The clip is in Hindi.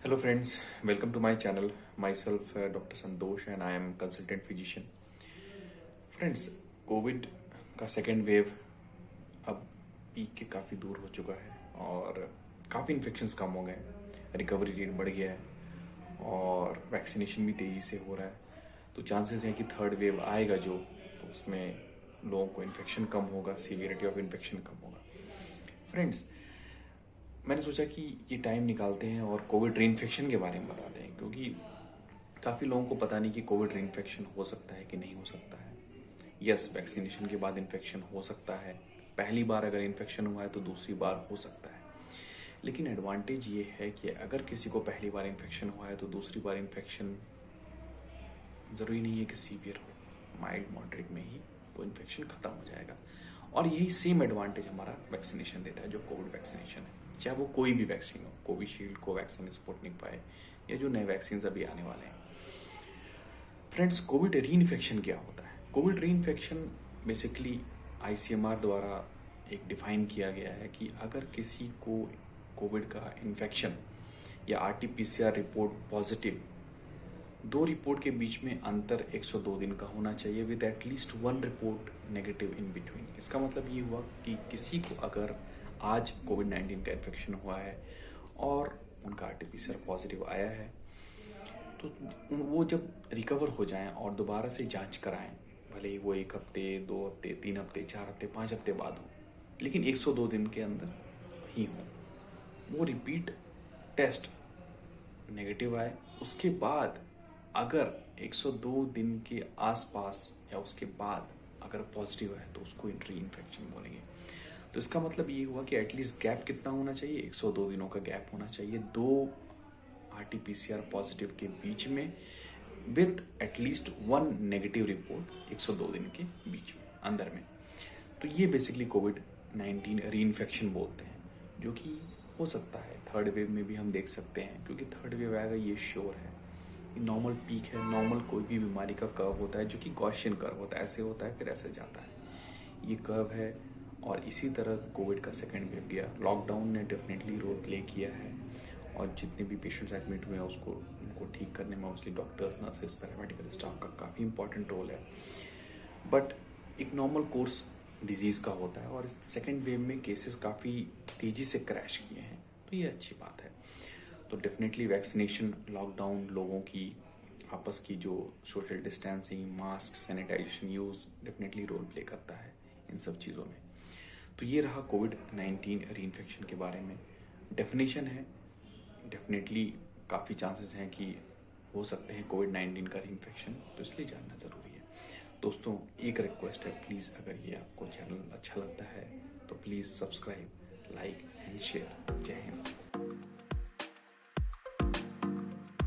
Hello friends, welcome to my channel. Myself Dr. Santosh and I am consultant physician. Friends, Covid का सेकेंड वेव अब पीक के काफ़ी दूर हो चुका है और काफ़ी इन्फेक्शंस कम हो गए, रिकवरी रेट बढ़ गया है और वैक्सीनेशन भी तेज़ी से हो रहा है। तो चांसेस हैं कि थर्ड वेव आएगा जो, तो उसमें लोगों को इन्फेक्शन कम होगा, सीवियरिटी ऑफ इन्फेक्शन कम होगा। फ्रेंड्स, मैंने सोचा कि ये टाइम निकालते हैं और कोविड रीइन्फेक्शन के बारे में बताते हैं, क्योंकि काफ़ी लोगों को पता नहीं कि कोविड रीइन्फेक्शन हो सकता है कि नहीं हो सकता है। यस, वैक्सीनेशन के बाद इन्फेक्शन हो सकता है। पहली बार अगर इन्फेक्शन हुआ है तो दूसरी बार हो सकता है। लेकिन एडवांटेज ये है कि अगर किसी को पहली बार इन्फेक्शन हुआ है तो दूसरी बार इन्फेक्शन ज़रूरी नहीं है कि सीवियर हो, माइल्ड मॉडरेट में ही वो इन्फेक्शन खत्म हो जाएगा। और यही सेम एडवांटेज हमारा वैक्सीनेशन देता है, जो कोविड वैक्सीनेशन है, चाहे वो कोई भी वैक्सीन हो, कोविशील्ड, कोवैक्सीन, स्पुतनिक 5 या जो नए वैक्सीन अभी आने वाले हैं। फ्रेंड्स, कोविड री इन्फेक्शन क्या होता है? कोविड री इन्फेक्शन बेसिकली आईसीएमआर द्वारा एक डिफाइन किया गया है कि अगर किसी को कोविड का इन्फेक्शन या आरटीपीसीआर रिपोर्ट पॉजिटिव, दो रिपोर्ट के बीच में अंतर 102 दिन का होना चाहिए with at least one report negative in between. इसका मतलब ये हुआ कि किसी को अगर आज कोविड-19 का इन्फेक्शन हुआ है और उनका आरटीपीसीआर पॉजिटिव आया है, तो वो जब रिकवर हो जाएं और दोबारा से जांच कराएं, भले ही वो 1 हफ्ते, 2 हफ्ते, 3 हफ्ते, 4 हफ्ते, 5 हफ्ते बाद हो, लेकिन 102 दिन के अंदर ही हो, वो रिपीट टेस्ट नेगेटिव आए, उसके बाद अगर 102 दिन के आसपास या उसके बाद अगर पॉजिटिव है तो उसको री इन्फेक्शन बोलेंगे। तो इसका मतलब ये हुआ कि एटलीस्ट गैप कितना होना चाहिए? 102 दिनों का गैप होना चाहिए दो आरटीपीसीआर पॉजिटिव के बीच में, with at least one negative report 102 दिन के बीच में, अंदर में। तो ये बेसिकली कोविड-19 री इन्फेक्शन बोलते हैं, जो कि हो सकता है थर्ड वेव में भी हम देख सकते हैं, क्योंकि थर्ड वेव आएगा ये श्योर है। नॉर्मल पीक है, नॉर्मल कोई भी बीमारी का कर्व होता है जो कि गॉसियन कर्व होता है, ऐसे होता है फिर ऐसे जाता है, ये कर्व है। और इसी तरह कोविड का सेकेंड वेव गया, लॉकडाउन ने डेफिनेटली रोल प्ले किया है और जितने भी पेशेंट्स एडमिट हुए हैं उसको उनको ठीक करने में mostly doctors, nurses, paramedical staff का काफ़ी इंपॉर्टेंट रोल है। बट एक नॉर्मल कोर्स डिजीज़ का होता है और सेकेंड वेव में केसेस काफ़ी तेज़ी से क्रैश किए हैं, तो ये अच्छी बात है। तो डेफिनेटली वैक्सीनेशन, लॉकडाउन, लोगों की आपस की जो social distancing, mask, sanitization use definitely role play करता है इन सब चीज़ों में। तो ये रहा कोविड-19 री इन्फेक्शन के बारे में। डेफिनेशन है, डेफिनेटली काफ़ी चांसेस हैं कि हो सकते हैं कोविड-19 का री इन्फेक्शन, तो इसलिए जानना ज़रूरी है। दोस्तों, एक रिक्वेस्ट है, प्लीज़ अगर ये आपको चैनल अच्छा लगता है तो please subscribe, like and share. जय हिंद।